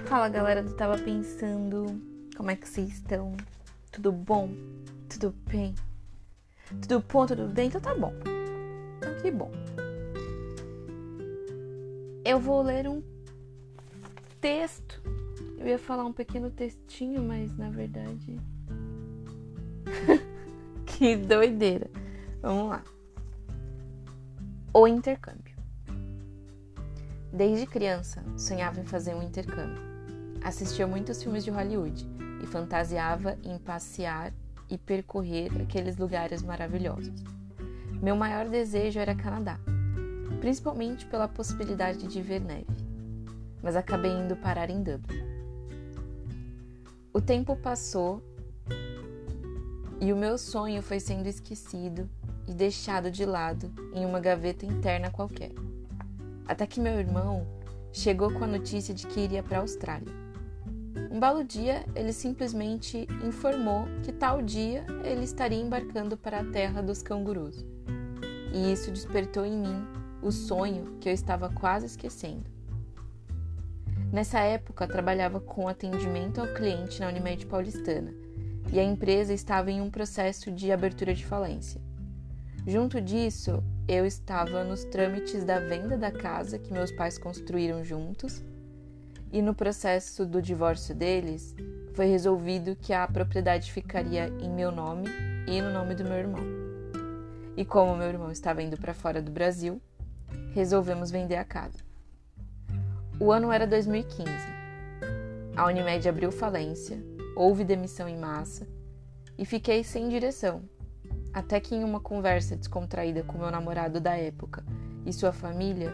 Fala galera do Tava Pensando, como é que vocês estão? Tudo bom? Tudo bem? Tudo bom? Tudo bem? Então tá bom. Então que bom. Eu vou ler um texto. Eu ia falar um pequeno textinho, mas na verdade... Que doideira. Vamos lá. O intercâmbio. Desde criança, sonhava em fazer um intercâmbio. Assistia muitos filmes de Hollywood e fantasiava em passear e percorrer aqueles lugares maravilhosos. Meu maior desejo era Canadá, principalmente pela possibilidade de ver neve, mas acabei indo parar em Dublin. O tempo passou e o meu sonho foi sendo esquecido e deixado de lado em uma gaveta interna qualquer. Até que meu irmão chegou com a notícia de que iria para a Austrália. Um belo dia, ele simplesmente informou que tal dia ele estaria embarcando para a terra dos cangurus. E isso despertou em mim o sonho que eu estava quase esquecendo. Nessa época, trabalhava com atendimento ao cliente na Unimed Paulistana e a empresa estava em um processo de abertura de falência. Junto disso, eu estava nos trâmites da venda da casa que meus pais construíram juntos e no processo do divórcio deles, foi resolvido que a propriedade ficaria em meu nome e no nome do meu irmão. E como meu irmão estava indo para fora do Brasil, resolvemos vender a casa. O ano era 2015. A Unimed abriu falência, houve demissão em massa e fiquei sem direção. Até que em uma conversa descontraída com meu namorado da época e sua família,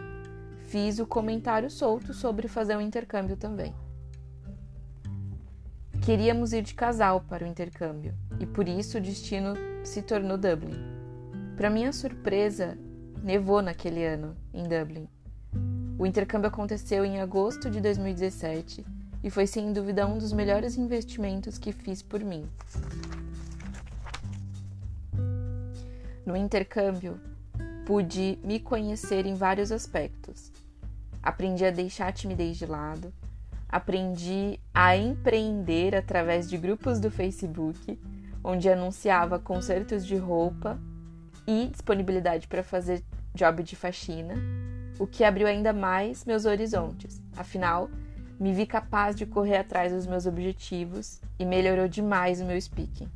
fiz o comentário solto sobre fazer um intercâmbio também. Queríamos ir de casal para o intercâmbio e por isso o destino se tornou Dublin. Para minha surpresa, nevou naquele ano em Dublin. O intercâmbio aconteceu em agosto de 2017 e foi sem dúvida um dos melhores investimentos que fiz por mim. No intercâmbio, pude me conhecer em vários aspectos. Aprendi a deixar a timidez de lado, aprendi a empreender através de grupos do Facebook, onde anunciava concertos de roupa e disponibilidade para fazer job de faxina, o que abriu ainda mais meus horizontes. Afinal, me vi capaz de correr atrás dos meus objetivos e melhorou demais o meu speaking.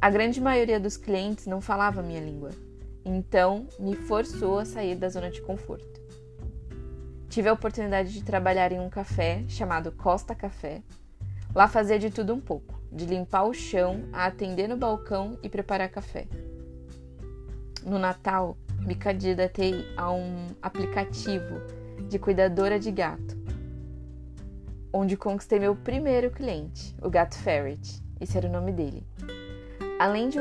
A grande maioria dos clientes não falava a minha língua, então me forçou a sair da zona de conforto. Tive a oportunidade de trabalhar em um café chamado Costa Café. Lá fazia de tudo um pouco, de limpar o chão, a atender no balcão e preparar café. No Natal, me candidatei a um aplicativo de cuidadora de gato, onde conquistei meu primeiro cliente, o gato Ferret, esse era o nome dele. Além de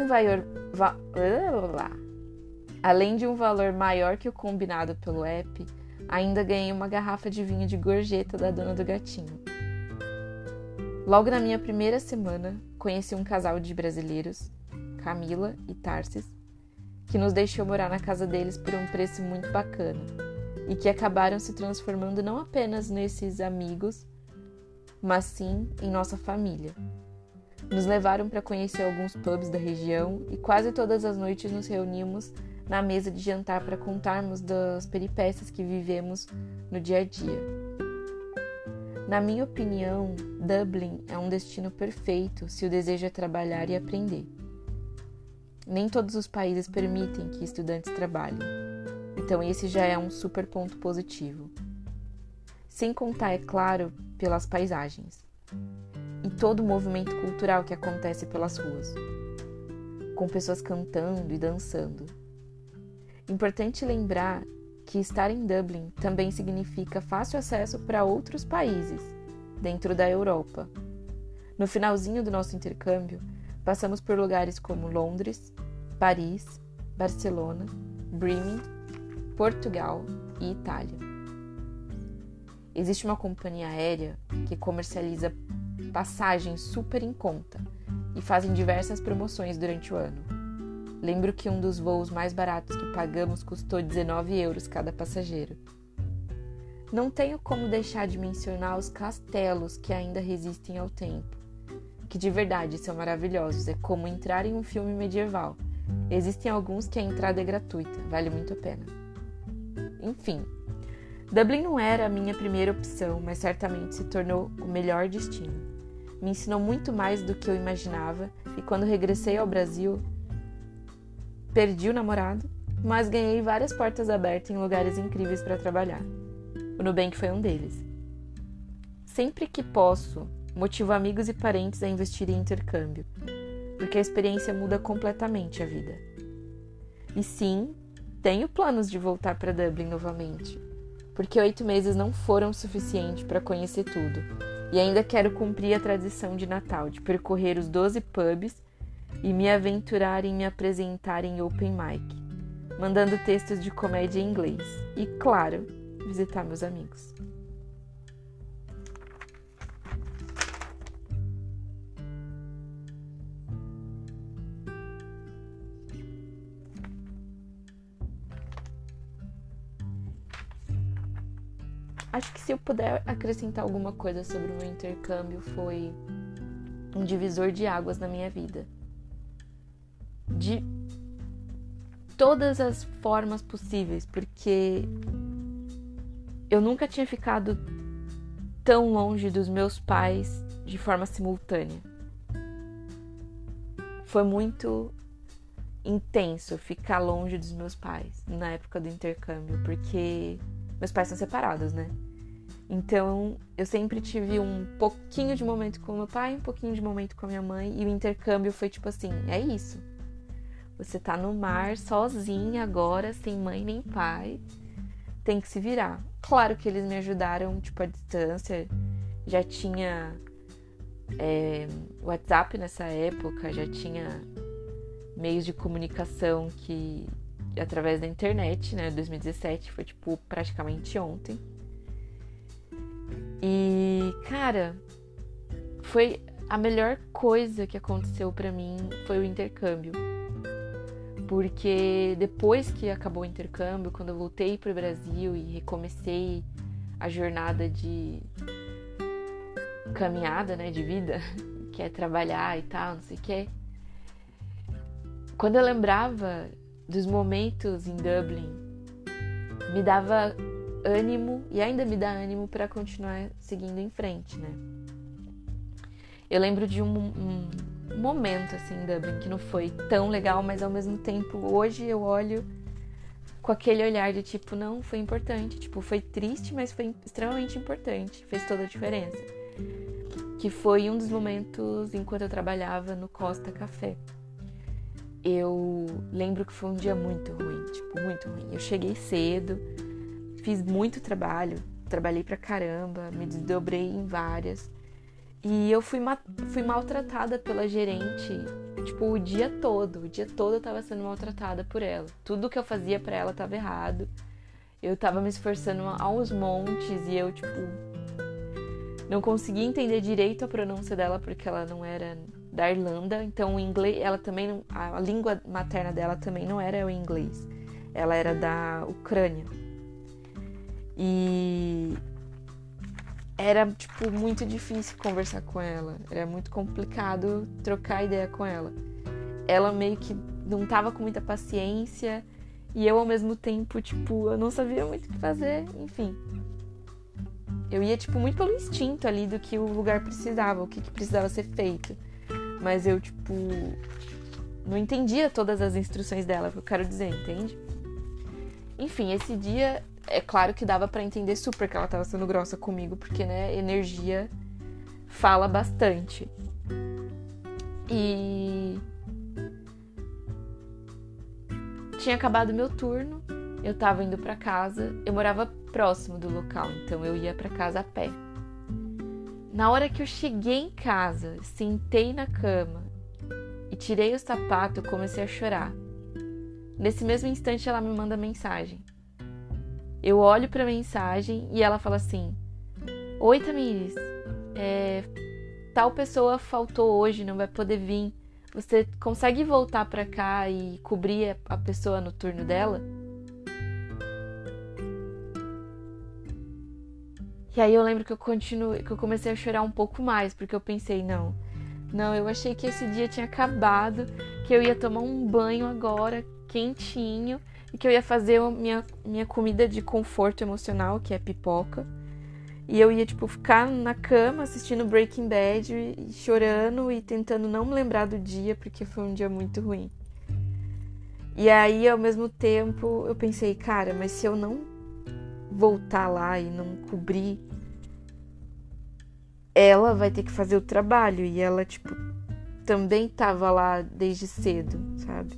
um valor maior que o combinado pelo app, ainda ganhei uma garrafa de vinho de gorjeta da dona do gatinho. Logo na minha primeira semana, conheci um casal de brasileiros, Camila e Tarsis, que nos deixou morar na casa deles por um preço muito bacana e que acabaram se transformando não apenas nesses amigos, mas sim em nossa família. Nos levaram para conhecer alguns pubs da região e quase todas as noites nos reunimos na mesa de jantar para contarmos das peripécias que vivemos no dia a dia. Na minha opinião, Dublin é um destino perfeito se o desejo é trabalhar e aprender. Nem todos os países permitem que estudantes trabalhem, então esse já é um super ponto positivo. Sem contar, é claro, pelas paisagens e todo o movimento cultural que acontece pelas ruas, com pessoas cantando e dançando. Importante lembrar que estar em Dublin também significa fácil acesso para outros países dentro da Europa. No finalzinho do nosso intercâmbio, passamos por lugares como Londres, Paris, Barcelona, Bremen, Portugal e Itália. Existe uma companhia aérea que comercializa passagens super em conta e fazem diversas promoções durante o ano. Lembro que um dos voos mais baratos que pagamos custou 19 € cada passageiro. Não tenho como deixar de mencionar os castelos que ainda resistem ao tempo, que de verdade são maravilhosos, é como entrar em um filme medieval. Existem alguns que a entrada é gratuita, vale muito a pena. Enfim, Dublin não era a minha primeira opção, mas certamente se tornou o melhor destino. Me ensinou muito mais do que eu imaginava e quando regressei ao Brasil, perdi o namorado, mas ganhei várias portas abertas em lugares incríveis para trabalhar. O Nubank foi um deles. Sempre que posso, motivo amigos e parentes a investir em intercâmbio, porque a experiência muda completamente a vida. E sim, tenho planos de voltar para Dublin novamente, porque 8 meses não foram suficientes para conhecer tudo, e ainda quero cumprir a tradição de Natal, de percorrer os 12 pubs e me aventurar em me apresentar em open mic, mandando textos de comédia em inglês e, claro, visitar meus amigos. Acho que se eu puder acrescentar alguma coisa sobre o meu intercâmbio, foi um divisor de águas na minha vida. De todas as formas possíveis, porque eu nunca tinha ficado tão longe dos meus pais de forma simultânea. Foi muito intenso ficar longe dos meus pais na época do intercâmbio, porque meus pais são separados, né? Então, eu sempre tive um pouquinho de momento com meu pai, um pouquinho de momento com a minha mãe, e o intercâmbio foi tipo assim, é isso. Você tá no mar sozinha agora, sem mãe nem pai, tem que se virar. Claro que eles me ajudaram, tipo, à distância. Já tinha WhatsApp nessa época, já tinha meios de comunicação que através da internet, né? 2017 foi, tipo, praticamente ontem. E, cara, foi a melhor coisa que aconteceu pra mim foi o intercâmbio. Porque depois que acabou o intercâmbio, quando eu voltei pro Brasil e recomecei a jornada de caminhada, né, de vida, que é trabalhar e tal, não sei o que. Quando eu lembrava dos momentos em Dublin, me dava ânimo e ainda me dá ânimo para continuar seguindo em frente, né? Eu lembro de um momento assim em Dublin que não foi tão legal, mas ao mesmo tempo hoje eu olho com aquele olhar de tipo, não, foi importante, tipo, foi triste, mas foi extremamente importante, fez toda a diferença. Que foi um dos momentos enquanto eu trabalhava no Costa Café. Eu lembro que foi um dia muito ruim, tipo, muito ruim. Eu cheguei cedo, fiz muito trabalho, trabalhei pra caramba, me desdobrei em várias. E eu fui maltratada pela gerente, tipo, o dia todo eu tava sendo maltratada por ela. Tudo que eu fazia pra ela tava errado. Eu tava me esforçando aos montes e eu, tipo, não conseguia entender direito a pronúncia dela porque ela não era da Irlanda. Então o inglês, ela também não, a língua materna dela também não era o inglês. Ela era da Ucrânia. E era, tipo, muito difícil conversar com ela. Era muito complicado trocar ideia com ela. Ela meio que não tava com muita paciência. E eu, ao mesmo tempo, tipo, eu não sabia muito o que fazer. Enfim. Eu ia, tipo, muito pelo instinto ali do que o lugar precisava. O que precisava ser feito. Mas eu, tipo, não entendia todas as instruções dela. Que eu quero dizer, entende? Enfim, esse dia... É claro que dava pra entender super que ela tava sendo grossa comigo, porque, né, energia fala bastante. E tinha acabado meu turno, eu tava indo pra casa, eu morava próximo do local, então eu ia pra casa a pé. Na hora que eu cheguei em casa, sentei na cama e tirei o sapato, eu comecei a chorar. Nesse mesmo instante, ela me manda mensagem. Eu olho pra mensagem e ela fala assim: oi, Tamires, tal pessoa faltou hoje, não vai poder vir. Você consegue voltar pra cá e cobrir a pessoa no turno dela? E aí eu lembro que eu comecei a chorar um pouco mais, porque eu pensei, não, eu achei que esse dia tinha acabado, que eu ia tomar um banho agora, quentinho, e que eu ia fazer a minha comida de conforto emocional, que é pipoca. E eu ia, ficar na cama assistindo Breaking Bad, e chorando e tentando não me lembrar do dia, porque foi um dia muito ruim. E aí, ao mesmo tempo, eu pensei, cara, mas se eu não voltar lá e não cobrir, ela vai ter que fazer o trabalho. E ela, também tava lá desde cedo, sabe?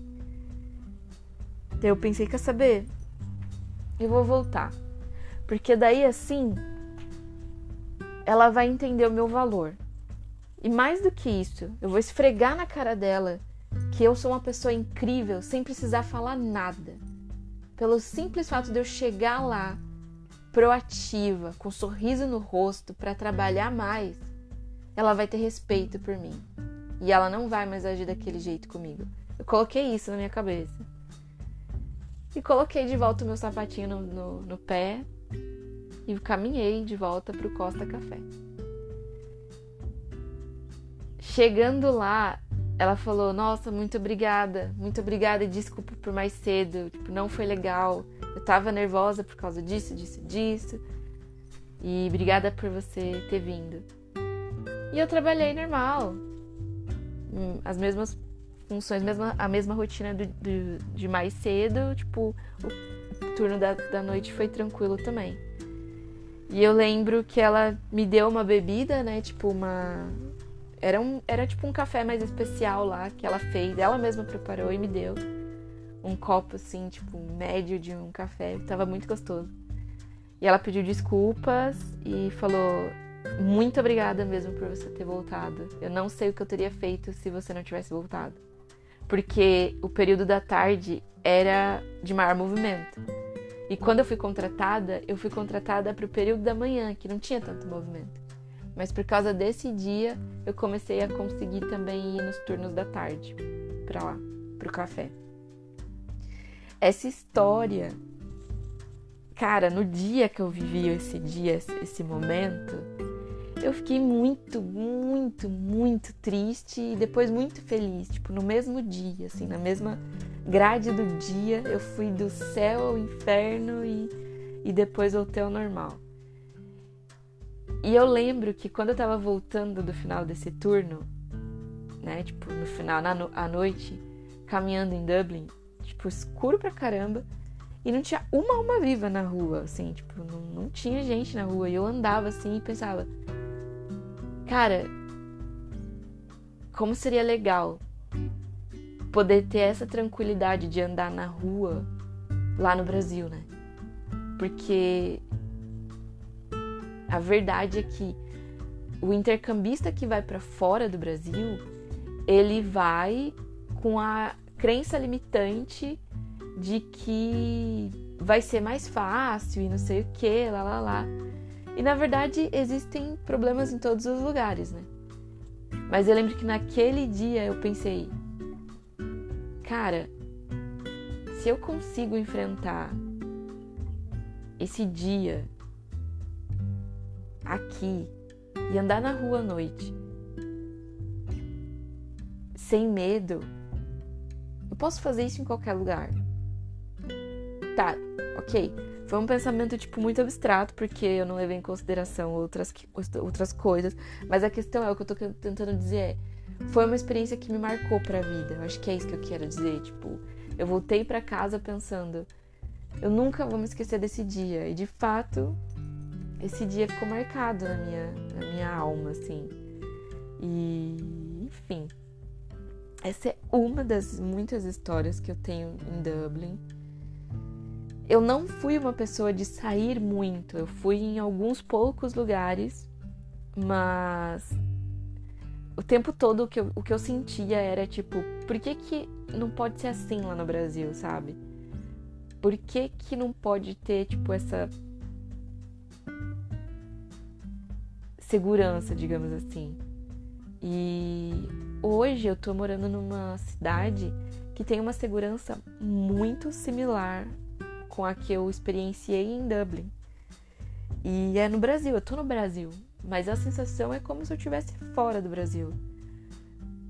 Então eu pensei, quer saber? Eu vou voltar. Porque daí, assim, ela vai entender o meu valor. E mais do que isso, eu vou esfregar na cara dela que eu sou uma pessoa incrível sem precisar falar nada. Pelo simples fato de eu chegar lá, proativa, com um sorriso no rosto, para trabalhar mais, ela vai ter respeito por mim. E ela não vai mais agir daquele jeito comigo. Eu coloquei isso na minha cabeça. E coloquei de volta o meu sapatinho no pé e caminhei de volta pro Costa Café. Chegando lá, ela falou, nossa, muito obrigada e desculpa por mais cedo, não foi legal, eu tava nervosa por causa disso, e obrigada por você ter vindo. E eu trabalhei normal, as mesmas funções, a mesma rotina de mais cedo, o turno da noite foi tranquilo também. E eu lembro que ela me deu uma bebida, né, Era um café mais especial lá, que ela fez, ela mesma preparou e me deu. Um copo, assim, médio de um café, tava muito gostoso. E ela pediu desculpas e falou, muito obrigada mesmo por você ter voltado. Eu não sei o que eu teria feito se você não tivesse voltado. Porque o período da tarde era de maior movimento. E quando eu fui contratada pro período da manhã, que não tinha tanto movimento. Mas por causa desse dia, eu comecei a conseguir também ir nos turnos da tarde, pra lá, pro café. Essa história, cara, no dia que eu vivi esse momento, eu fiquei muito, muito, muito triste e depois muito feliz, no mesmo dia, assim, na mesma grade do dia, eu fui do céu ao inferno e depois voltei ao normal. E eu lembro que quando eu tava voltando do final desse turno, né, no final, à noite, caminhando em Dublin, escuro pra caramba, e não tinha uma alma viva na rua, assim, não tinha gente na rua, e eu andava assim e pensava, cara, como seria legal poder ter essa tranquilidade de andar na rua lá no Brasil, né? Porque a verdade é que o intercambista que vai para fora do Brasil, ele vai com a crença limitante de que vai ser mais fácil e não sei o que, lá. E na verdade existem problemas em todos os lugares, né? Mas eu lembro que naquele dia eu pensei, cara, se eu consigo enfrentar esse dia aqui e andar na rua à noite sem medo, eu posso fazer isso em qualquer lugar. Tá, ok. Foi um pensamento, muito abstrato, porque eu não levei em consideração outras coisas. Mas a questão é, o que eu tô tentando dizer foi uma experiência que me marcou pra vida. Eu acho que é isso que eu quero dizer. Eu voltei pra casa pensando, eu nunca vou me esquecer desse dia. E, de fato, esse dia ficou marcado na minha alma, assim. E, enfim, essa é uma das muitas histórias que eu tenho em Dublin. Eu não fui uma pessoa de sair muito, eu fui em alguns poucos lugares, mas o tempo todo o que eu sentia era por que não pode ser assim lá no Brasil, sabe? Por que não pode ter, essa segurança, digamos assim? E hoje eu tô morando numa cidade que tem uma segurança muito similar com a que eu experienciei em Dublin. E é no Brasil, eu tô no Brasil, mas a sensação é como se eu estivesse fora do Brasil.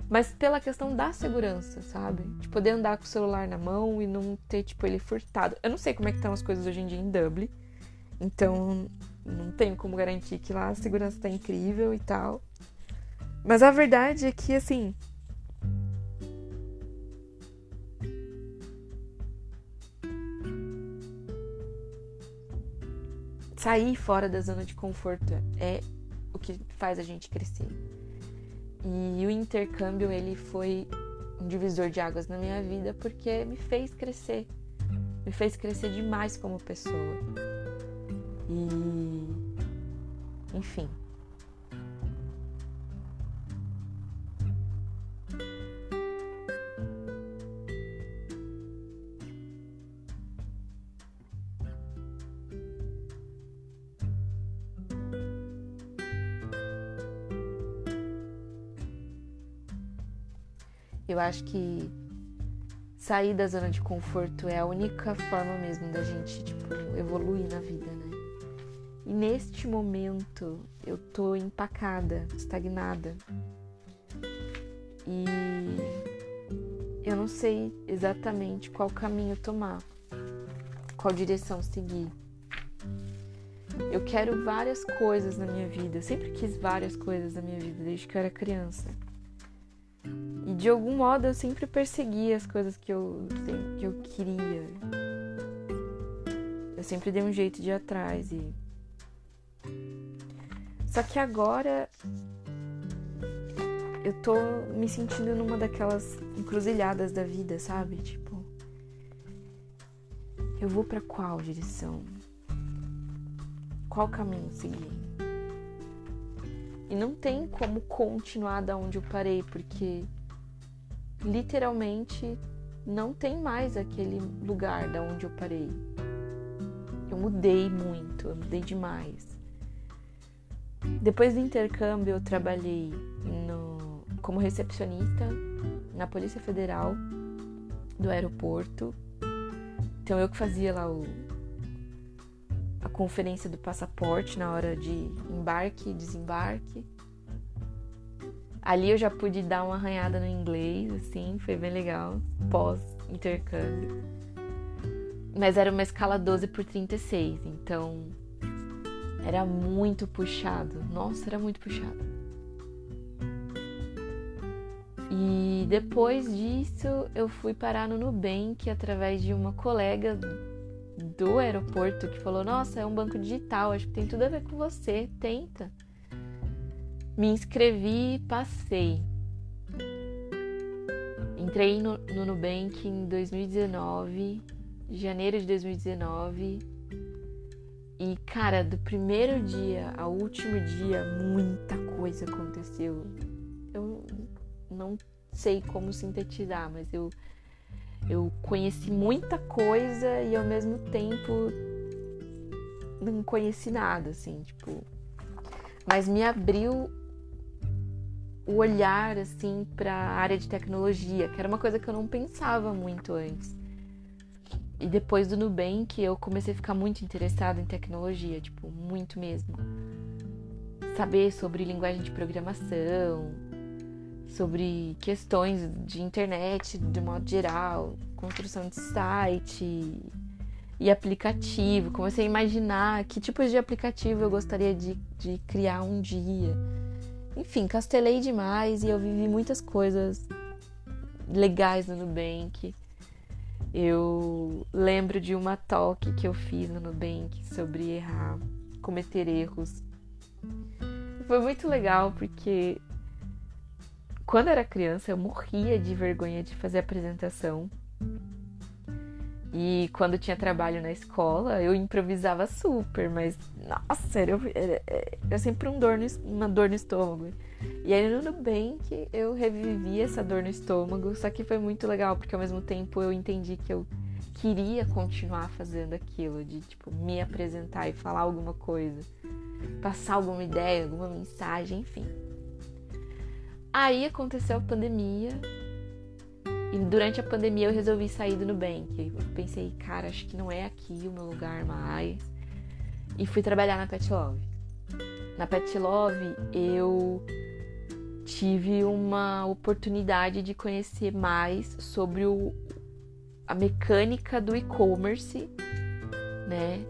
Mas pela questão da segurança, sabe? De poder andar com o celular na mão e não ter, tipo, ele furtado. Eu não sei como é que estão as coisas hoje em dia em Dublin, então não tenho como garantir que lá a segurança tá incrível e tal. Mas a verdade é que, assim, sair fora da zona de conforto é o que faz a gente crescer. E o intercâmbio, ele foi um divisor de águas na minha vida porque me fez crescer. Me fez crescer demais como pessoa. E... enfim. Eu acho que sair da zona de conforto é a única forma mesmo da gente, tipo, evoluir na vida, né? E neste momento eu tô empacada, estagnada. E eu não sei exatamente qual caminho tomar, qual direção seguir. Eu quero várias coisas na minha vida, eu sempre quis várias coisas na minha vida, desde que eu era criança. E de algum modo eu sempre persegui as coisas que eu queria. Eu sempre dei um jeito de ir atrás. Só que agora eu tô me sentindo numa daquelas encruzilhadas da vida, sabe? Tipo, eu vou pra qual direção? Qual caminho seguir? E não tem como continuar da onde eu parei, porque literalmente não tem mais aquele lugar da onde eu parei. Eu mudei muito, eu mudei demais. Depois do intercâmbio eu trabalhei como recepcionista na Polícia Federal do aeroporto. Então eu que fazia lá a conferência do passaporte na hora de embarque e desembarque. Ali eu já pude dar uma arranhada no inglês, assim, foi bem legal, pós-intercâmbio. Mas era uma escala 12/36, então era muito puxado. Nossa, era muito puxado. E depois disso eu fui parar no Nubank através de uma colega do aeroporto que falou: nossa, é um banco digital, acho que tem tudo a ver com você, tenta. Me inscrevi e passei. Entrei no Nubank em 2019, janeiro de 2019. E, cara, do primeiro dia ao último dia, muita coisa aconteceu. Eu não sei como sintetizar, mas eu conheci muita coisa e ao mesmo tempo não conheci nada, assim, tipo. Mas me abriu o olhar, assim, pra área de tecnologia, que era uma coisa que eu não pensava muito antes. E depois do Nubank, eu comecei a ficar muito interessada em tecnologia, tipo, muito mesmo. Saber sobre linguagem de programação, sobre questões de internet de modo geral, construção de site e aplicativo. Comecei a imaginar que tipos de aplicativo eu gostaria de criar um dia. Enfim, castelei demais e eu vivi muitas coisas legais no Nubank. Eu lembro de uma talk que eu fiz no Nubank sobre errar, cometer erros. Foi muito legal porque quando eu era criança eu morria de vergonha de fazer apresentação. E quando tinha trabalho na escola eu improvisava super, mas nossa, era sempre uma dor no estômago. E aí no Nubank eu revivi essa dor no estômago, só que foi muito legal, porque ao mesmo tempo eu entendi que eu queria continuar fazendo aquilo, de tipo, me apresentar e falar alguma coisa, passar alguma ideia, alguma mensagem, enfim. Aí aconteceu a pandemia, e durante a pandemia eu resolvi sair do Nubank. Eu pensei, cara, acho que não é aqui o meu lugar mais. e fui trabalhar na Pet Love. Na Pet Love, eu tive uma oportunidade de conhecer mais sobre a mecânica do e-commerce, né?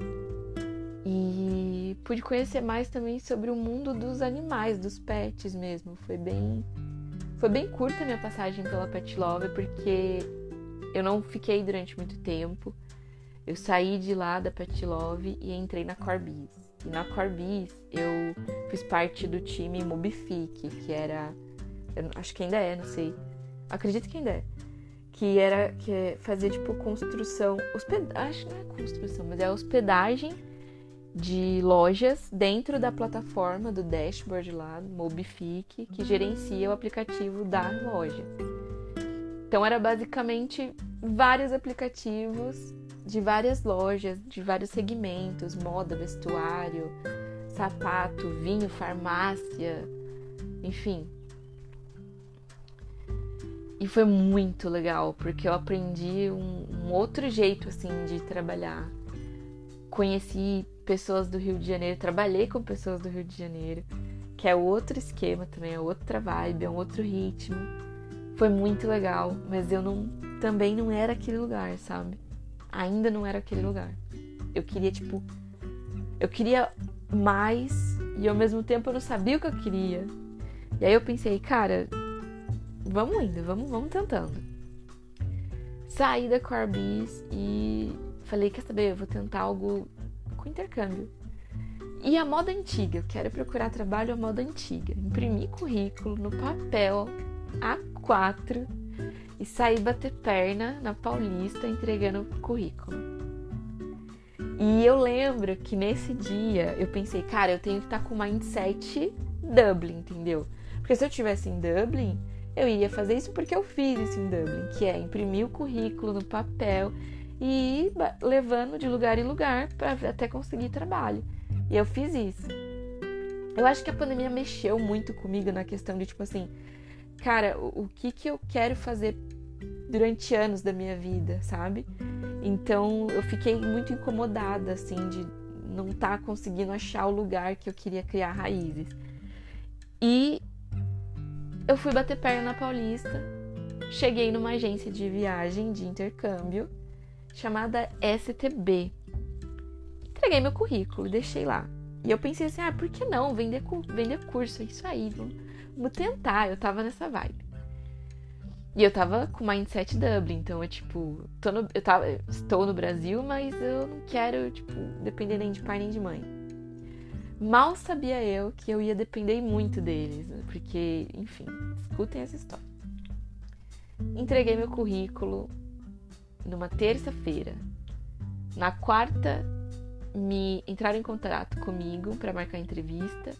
E pude conhecer mais também sobre o mundo dos animais, dos pets mesmo. Foi bem curta a minha passagem pela Pet Love, porque eu não fiquei durante muito tempo. Eu saí de lá da Pet Love e entrei na Corbis. E na Corbis eu fiz parte do time Mobific, que era... acho que ainda é, não sei. Acredito que ainda é. Que fazia tipo construção... acho que não é construção, mas é hospedagem de lojas dentro da plataforma do dashboard lá, do Mobific, que gerencia o aplicativo da loja. Então era basicamente vários aplicativos de várias lojas, de vários segmentos, moda, vestuário, sapato, vinho, farmácia, enfim. E foi muito legal, porque eu aprendi um outro jeito, assim, de trabalhar. Conheci pessoas do Rio de Janeiro, trabalhei com pessoas do Rio de Janeiro, que é outro esquema também, é outra vibe, é um outro ritmo. Foi muito legal, mas eu também não era aquele lugar, sabe? Ainda não era aquele lugar. Eu queria mais e ao mesmo tempo eu não sabia o que eu queria. E aí eu pensei, cara, vamos indo, vamos tentando. Saí da Corbis e falei, quer saber, eu vou tentar algo com intercâmbio. E a moda antiga, eu quero procurar trabalho à moda antiga. Imprimi currículo no papel A4 e saí bater perna na Paulista entregando currículo. E eu lembro que nesse dia eu pensei, cara, eu tenho que estar com o mindset Dublin, entendeu? Porque se eu estivesse em Dublin, eu iria fazer isso porque eu fiz isso em Dublin, que é imprimir o currículo no papel e ir levando de lugar em lugar para até conseguir trabalho. E eu fiz isso. Eu acho que a pandemia mexeu muito comigo na questão de, tipo assim, cara, o que eu quero fazer durante anos da minha vida, sabe? Então eu fiquei muito incomodada, assim, de não estar conseguindo achar o lugar que eu queria criar raízes. E eu fui bater perna na Paulista, cheguei numa agência de viagem, de intercâmbio, chamada STB. Entreguei meu currículo e deixei lá. E eu pensei assim, por que não? Vender curso, é isso aí, vamos tentar. Eu tava nessa vibe. E eu tava com mindset Dublin, então estou no Brasil, mas eu não quero, depender nem de pai nem de mãe. Mal sabia eu que eu ia depender muito deles, né? Porque, enfim, escutem essa história. Entreguei meu currículo numa terça-feira. Na quarta, entraram em contato comigo para marcar a entrevista.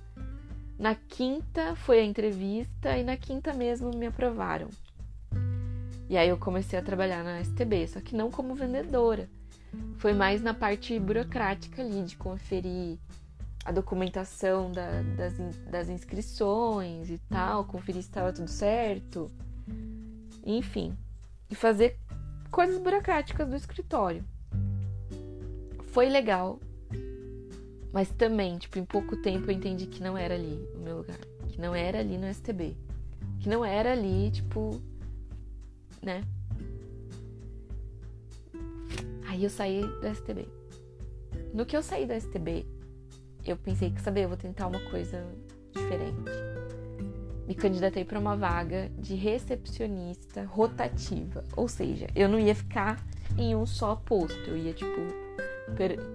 Na quinta foi a entrevista e na quinta mesmo me aprovaram. E aí eu comecei a trabalhar na STB, só que não como vendedora. Foi mais na parte burocrática ali, de conferir a documentação das inscrições e tal, conferir se estava tudo certo. Enfim, e fazer coisas burocráticas do escritório. Foi legal, mas também, em pouco tempo eu entendi que não era ali o meu lugar. Que não era ali no STB. Que não era ali, né? Aí eu saí do STB. No que eu saí do STB, eu pensei que, eu vou tentar uma coisa diferente. Me candidatei para uma vaga de recepcionista rotativa. Ou seja, eu não ia ficar em um só posto. Eu ia,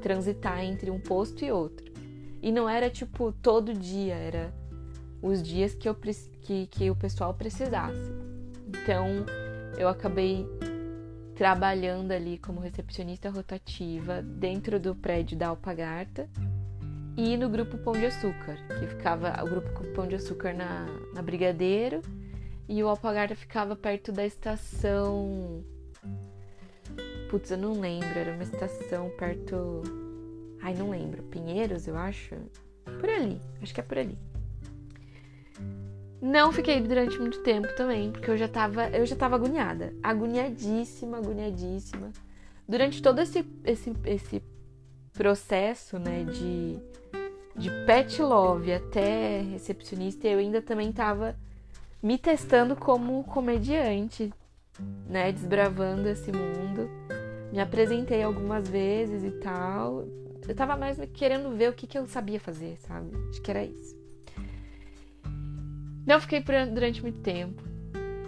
transitar entre um posto e outro. E não era, todo dia. Era os dias que o pessoal precisasse. Então, eu acabei trabalhando ali como recepcionista rotativa dentro do prédio da Alpagarta e no Grupo Pão de Açúcar, que ficava o Grupo Pão de Açúcar na Brigadeiro e o Alpagarta ficava perto da estação... Putz, eu não lembro, era uma estação perto... não lembro, Pinheiros, eu acho? Por ali, acho que é por ali. Não fiquei durante muito tempo também, porque eu já tava agoniada. Agoniadíssima. Durante todo esse processo, né, de pet love até recepcionista, eu ainda também tava me testando como comediante, né, desbravando esse mundo. Me apresentei algumas vezes e tal. Eu tava mais querendo ver o que eu sabia fazer, sabe? Acho que era isso. Não fiquei durante muito tempo.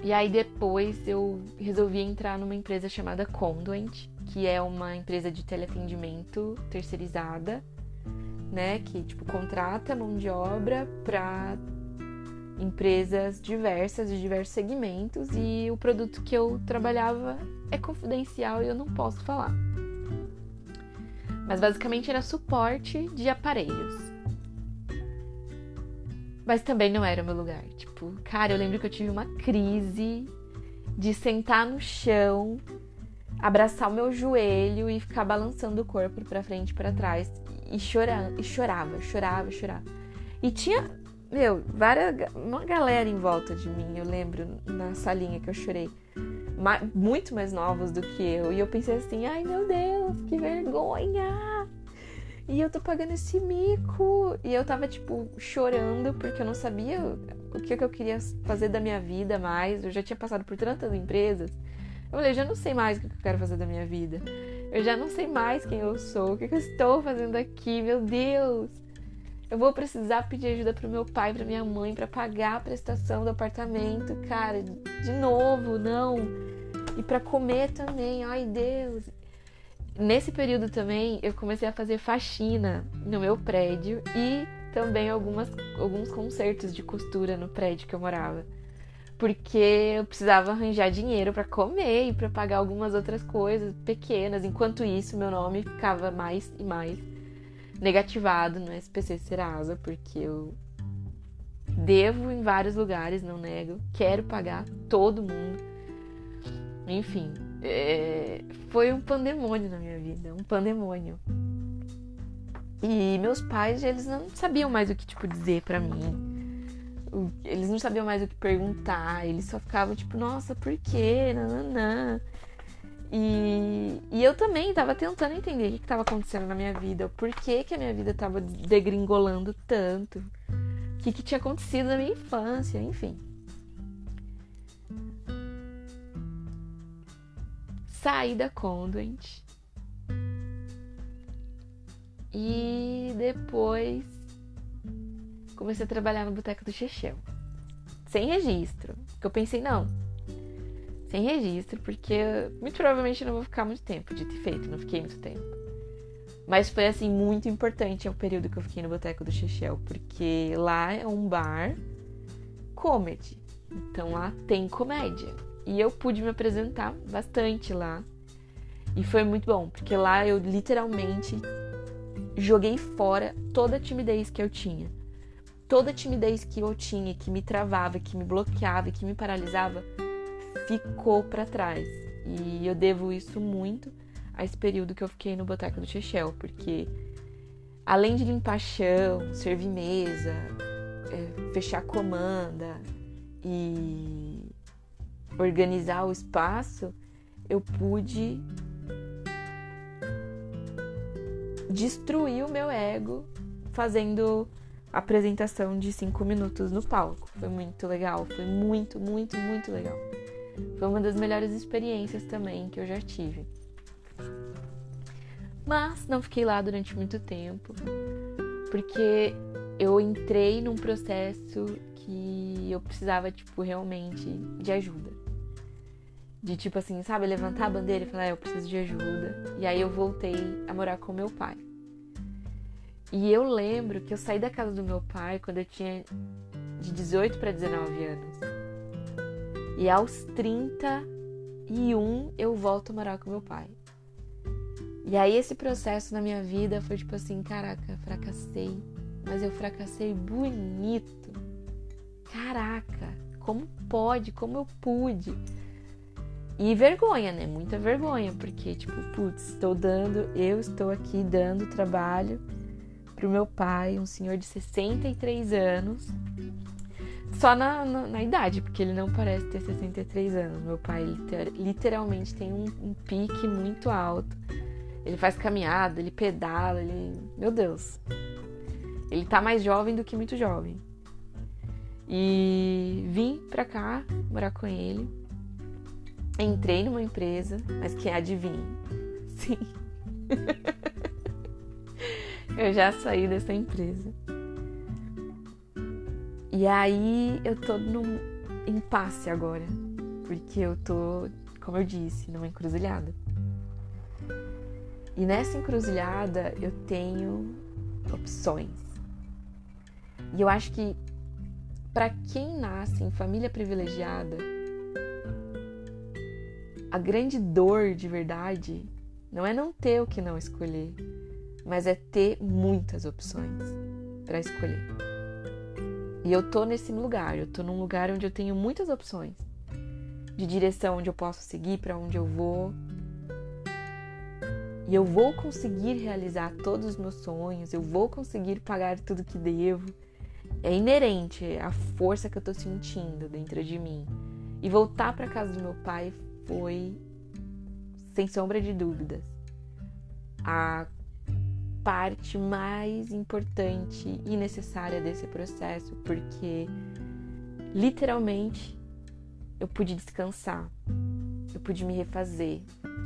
E aí depois eu resolvi entrar numa empresa chamada Conduent, que é uma empresa de teleatendimento terceirizada, né? Que, tipo, contrata mão de obra para empresas diversas, de diversos segmentos. E o produto que eu trabalhava é confidencial e eu não posso falar. Mas basicamente era suporte de aparelhos. Mas também não era o meu lugar. Tipo, cara, eu lembro que eu tive uma crise de sentar no chão, abraçar o meu joelho e ficar balançando o corpo pra frente e pra trás. E chorava. E tinha, uma galera em volta de mim, eu lembro, na salinha que eu chorei. Muito mais novos do que eu. E eu pensei assim, ai meu Deus, que vergonha! E eu tô pagando esse mico. E eu tava, tipo, chorando porque eu não sabia o que eu queria fazer da minha vida mais. Eu já tinha passado por tantas empresas. Eu falei, já não sei mais o que eu quero fazer da minha vida. Eu já não sei mais quem eu sou, o que eu estou fazendo aqui, meu Deus. Eu vou precisar pedir ajuda pro meu pai, pra minha mãe, pra pagar a prestação do apartamento. Cara, de novo, não. E pra comer também, ai Deus. Nesse período também, eu comecei a fazer faxina no meu prédio e também alguns concertos de costura no prédio que eu morava. Porque eu precisava arranjar dinheiro pra comer e pra pagar algumas outras coisas pequenas. Enquanto isso, meu nome ficava mais e mais negativado no SPC Serasa, porque eu devo em vários lugares, não nego. Quero pagar todo mundo. Enfim, foi um pandemônio na minha vida, um pandemônio. E meus pais, eles não sabiam mais o que, tipo, dizer pra mim. Eles não sabiam mais o que perguntar. Eles só ficavam, tipo, nossa, por quê? Nananã. E eu também tava tentando entender o que tava acontecendo na minha vida. Por que a minha vida tava degringolando tanto. O que tinha acontecido na minha infância, enfim. Saí da Conduent. E depois comecei a trabalhar no Boteco do Chechel. Sem registro. Porque eu pensei, não. Sem registro, porque muito provavelmente eu não vou ficar muito tempo. Dito e feito, não fiquei muito tempo. Mas foi, assim, muito importante o período que eu fiquei no Boteco do Chechel. Porque lá é um bar comedy. Então lá tem comédia. E eu pude me apresentar bastante lá. E foi muito bom, porque lá eu literalmente joguei fora toda a timidez que eu tinha. Toda a timidez que eu tinha, que me travava, que me bloqueava, que me paralisava, ficou pra trás. E eu devo isso muito a esse período que eu fiquei no Boteco do Chechel, porque além de limpar chão, servir mesa, fechar comanda e organizar o espaço, eu pude destruir o meu ego fazendo apresentação de 5 minutos no palco. Foi muito legal, foi muito, muito, muito legal. Foi uma das melhores experiências também que eu já tive. Mas não fiquei lá durante muito tempo, porque eu entrei num processo que eu precisava, tipo, realmente de ajuda. De, tipo assim, sabe, levantar a bandeira e falar, eu preciso de ajuda. E aí eu voltei a morar com meu pai. E eu lembro que eu saí da casa do meu pai quando eu tinha de 18 para 19 anos. E aos 31 eu volto a morar com meu pai. E aí esse processo na minha vida foi tipo assim, caraca, fracassei. Mas eu fracassei bonito. Caraca, como pode? Como eu pude? E vergonha, né? Muita vergonha, porque tipo, putz, eu estou aqui dando trabalho pro meu pai, um senhor de 63 anos, só na idade, porque ele não parece ter 63 anos. Meu pai literalmente tem um pique muito alto. Ele faz caminhada, ele pedala, Meu Deus. Ele tá mais jovem do que muito jovem. E vim pra cá morar com ele. Entrei numa empresa, mas quem adivinha? Sim. Eu já saí dessa empresa. E aí eu tô num impasse agora. Porque eu tô, como eu disse, numa encruzilhada. E nessa encruzilhada eu tenho opções. E eu acho que para quem nasce em família privilegiada, a grande dor de verdade não é não ter o que não escolher, mas é ter muitas opções para escolher. E eu tô nesse lugar, eu tô num lugar onde eu tenho muitas opções de direção onde eu posso seguir, para onde eu vou. E eu vou conseguir realizar todos os meus sonhos, eu vou conseguir pagar tudo que devo. É inerente à força que eu tô sentindo dentro de mim. E voltar para casa do meu pai foi, sem sombra de dúvidas, a parte mais importante e necessária desse processo, porque literalmente eu pude descansar, eu pude me refazer,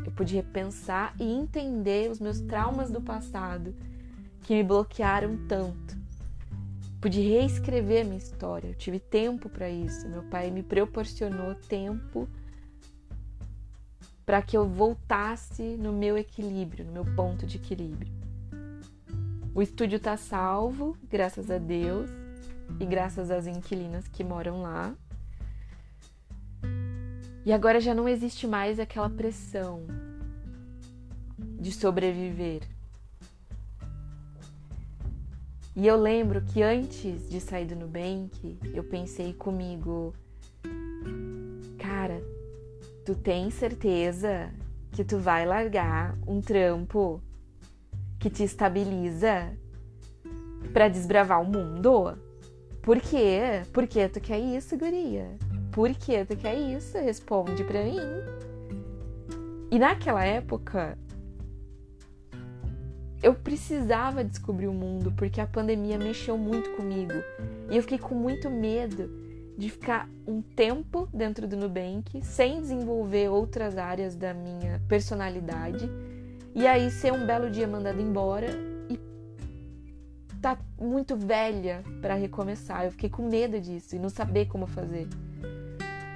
eu pude repensar e entender os meus traumas do passado que me bloquearam tanto. Pude reescrever a minha história, eu tive tempo para isso. Meu pai me proporcionou tempo para que eu voltasse no meu equilíbrio, no meu ponto de equilíbrio. O estúdio tá salvo, graças a Deus, e graças às inquilinas que moram lá. E agora já não existe mais aquela pressão de sobreviver. E eu lembro que antes de sair do Nubank, eu pensei comigo, cara, tu tem certeza que tu vai largar um trampo que te estabiliza pra desbravar o mundo? Por quê? Por que tu quer isso, guria? Por que tu quer isso? Responde pra mim. E naquela época, eu precisava descobrir o mundo, porque a pandemia mexeu muito comigo. E eu fiquei com muito medo de ficar um tempo dentro do Nubank, sem desenvolver outras áreas da minha personalidade, e aí ser um belo dia mandada embora e tá muito velha para recomeçar. Eu fiquei com medo disso e não saber como fazer.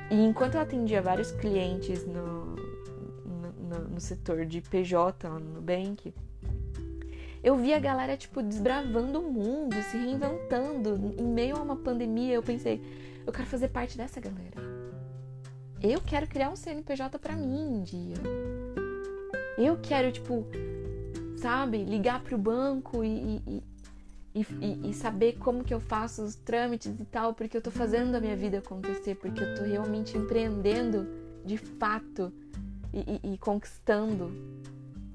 E enquanto eu atendia vários clientes no setor de PJ lá no Nubank, eu vi a galera, desbravando o mundo, se reinventando. Em meio a uma pandemia, eu pensei, eu quero fazer parte dessa galera. Eu quero criar um CNPJ pra mim um dia. Eu quero, ligar pro banco e saber como que eu faço os trâmites e tal, porque eu tô fazendo a minha vida acontecer, porque eu tô realmente empreendendo de fato e conquistando,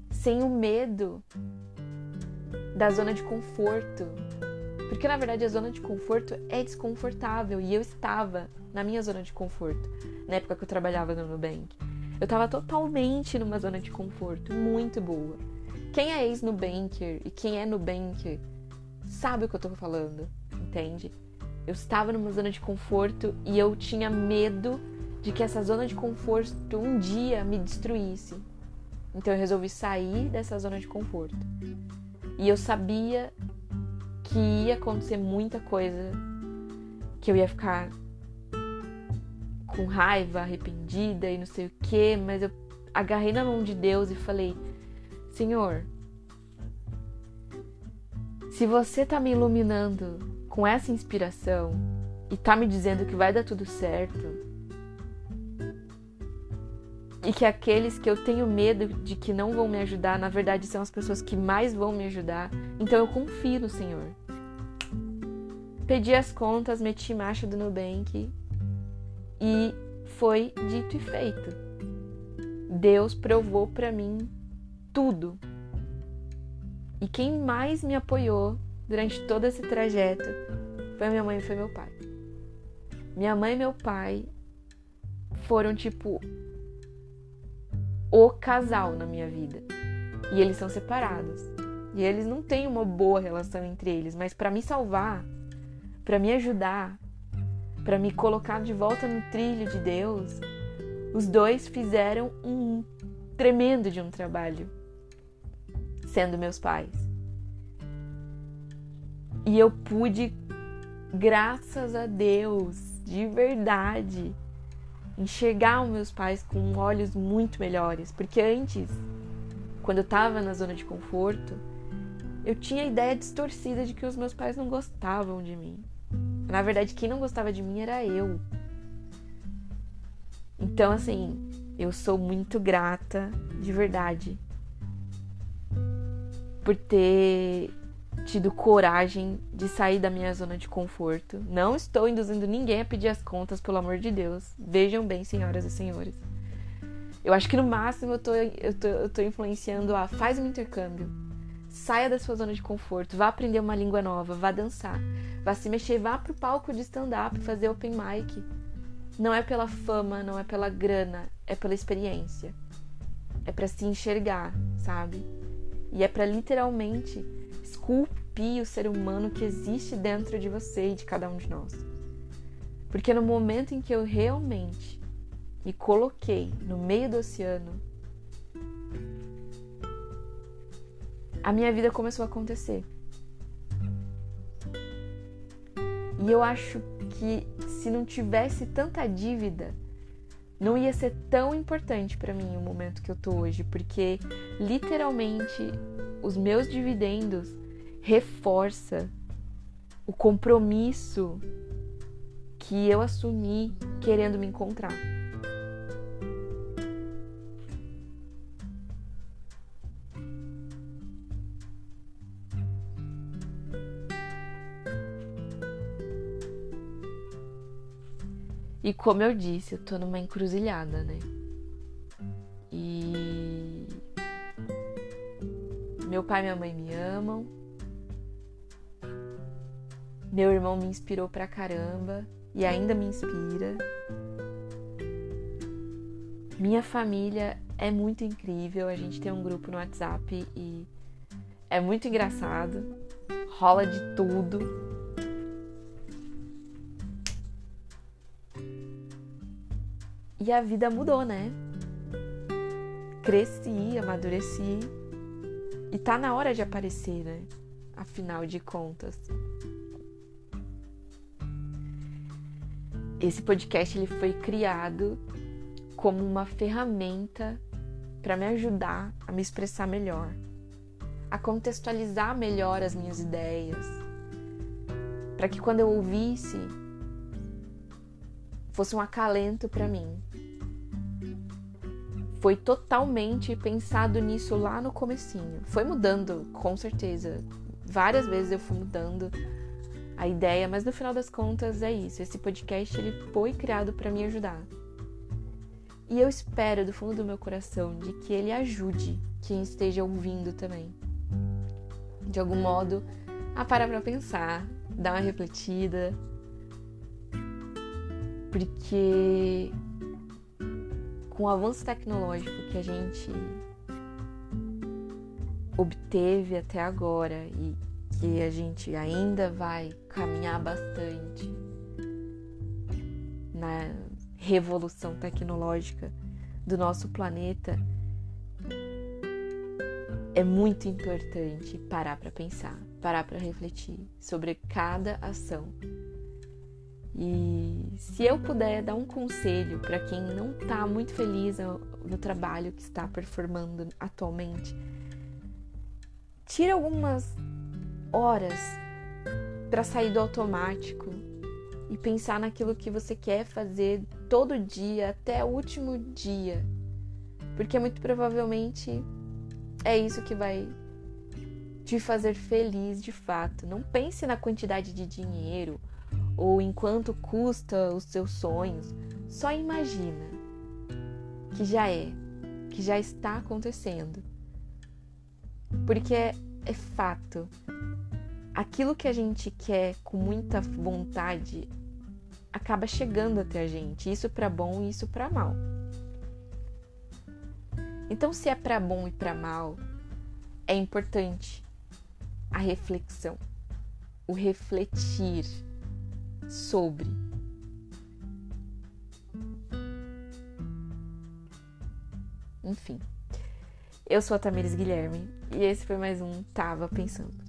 sem o medo da zona de conforto. Porque na verdade a zona de conforto é desconfortável, e eu estava na minha zona de conforto na época que eu trabalhava no Nubank. Eu estava totalmente numa zona de conforto muito boa. Quem é ex-Nubanker e quem é Nubanker sabe o que eu tô falando, entende? Eu estava numa zona de conforto e eu tinha medo de que essa zona de conforto um dia me destruísse. Então eu resolvi sair dessa zona de conforto. E eu sabia que ia acontecer muita coisa, que eu ia ficar com raiva, arrependida e não sei o quê, mas eu agarrei na mão de Deus e falei, Senhor, se você tá me iluminando com essa inspiração e tá me dizendo que vai dar tudo certo, e que aqueles que eu tenho medo de que não vão me ajudar, na verdade são as pessoas que mais vão me ajudar, então eu confio no Senhor. Pedi as contas, meti marcha do Nubank e foi dito e feito. Deus provou pra mim tudo. E quem mais me apoiou durante todo esse trajeto foi minha mãe e foi meu pai. Minha mãe e meu pai foram o casal na minha vida. E eles são separados. E eles não têm uma boa relação entre eles. Mas para me salvar, para me ajudar, para me colocar de volta no trilho de Deus, os dois fizeram um tremendo de um trabalho, sendo meus pais. E eu pude, graças a Deus, de verdade, enxergar os meus pais com olhos muito melhores. Porque antes, quando eu estava na zona de conforto, eu tinha a ideia distorcida de que os meus pais não gostavam de mim. Na verdade, quem não gostava de mim era eu. Então, assim, eu sou muito grata, de verdade, por ter tido coragem de sair da minha zona de conforto. Não estou induzindo ninguém a pedir as contas, pelo amor de Deus. Vejam bem, senhoras e senhores. Eu acho que no máximo eu tô influenciando a faz um intercâmbio. Saia da sua zona de conforto, vá aprender uma língua nova, vá dançar, vá se mexer, vá pro palco de stand-up, fazer open mic. Não é pela fama, não é pela grana, é pela experiência. É pra se enxergar, sabe? E é pra literalmente esculpir o ser humano que existe dentro de você e de cada um de nós. Porque no momento em que eu realmente me coloquei no meio do oceano, a minha vida começou a acontecer. E eu acho que se não tivesse tanta dívida, não ia ser tão importante para mim o momento que eu tô hoje, porque literalmente os meus dividendos reforça o compromisso que eu assumi querendo me encontrar. E como eu disse, eu tô numa encruzilhada, né? E meu pai e minha mãe me amam. Meu irmão me inspirou pra caramba e ainda me inspira. Minha família é muito incrível. A gente tem um grupo no WhatsApp e é muito engraçado. Rola de tudo. E a vida mudou, né? Cresci, amadureci. E tá na hora de aparecer, né? Afinal de contas. Esse podcast ele foi criado como uma ferramenta para me ajudar a me expressar melhor, a contextualizar melhor as minhas ideias, para que quando eu ouvisse fosse um acalento para mim. Foi totalmente pensado nisso lá no comecinho. Foi mudando, com certeza. Várias vezes eu fui mudando a ideia, mas no final das contas é isso. Esse podcast ele foi criado para me ajudar. E eu espero do fundo do meu coração de que ele ajude quem esteja ouvindo também. De algum modo, a parar pra pensar, dar uma refletida. Porque com o avanço tecnológico que a gente obteve até agora e que a gente ainda vai caminhar bastante na revolução tecnológica do nosso planeta, é muito importante parar para pensar, parar para refletir sobre cada ação. E se eu puder dar um conselho para quem não está muito feliz no trabalho que está performando atualmente, tire algumas horas para sair do automático e pensar naquilo que você quer fazer todo dia, até o último dia. Porque muito provavelmente é isso que vai te fazer feliz de fato. Não pense na quantidade de dinheiro ou em quanto custa os seus sonhos. Só imagina que que já está acontecendo. Porque é fato. Aquilo que a gente quer com muita vontade acaba chegando até a gente. Isso para bom e isso para mal. Então, se é para bom e para mal, é importante a reflexão, o refletir sobre. Enfim, eu sou a Tamires Guilherme e esse foi mais um Tava Pensando.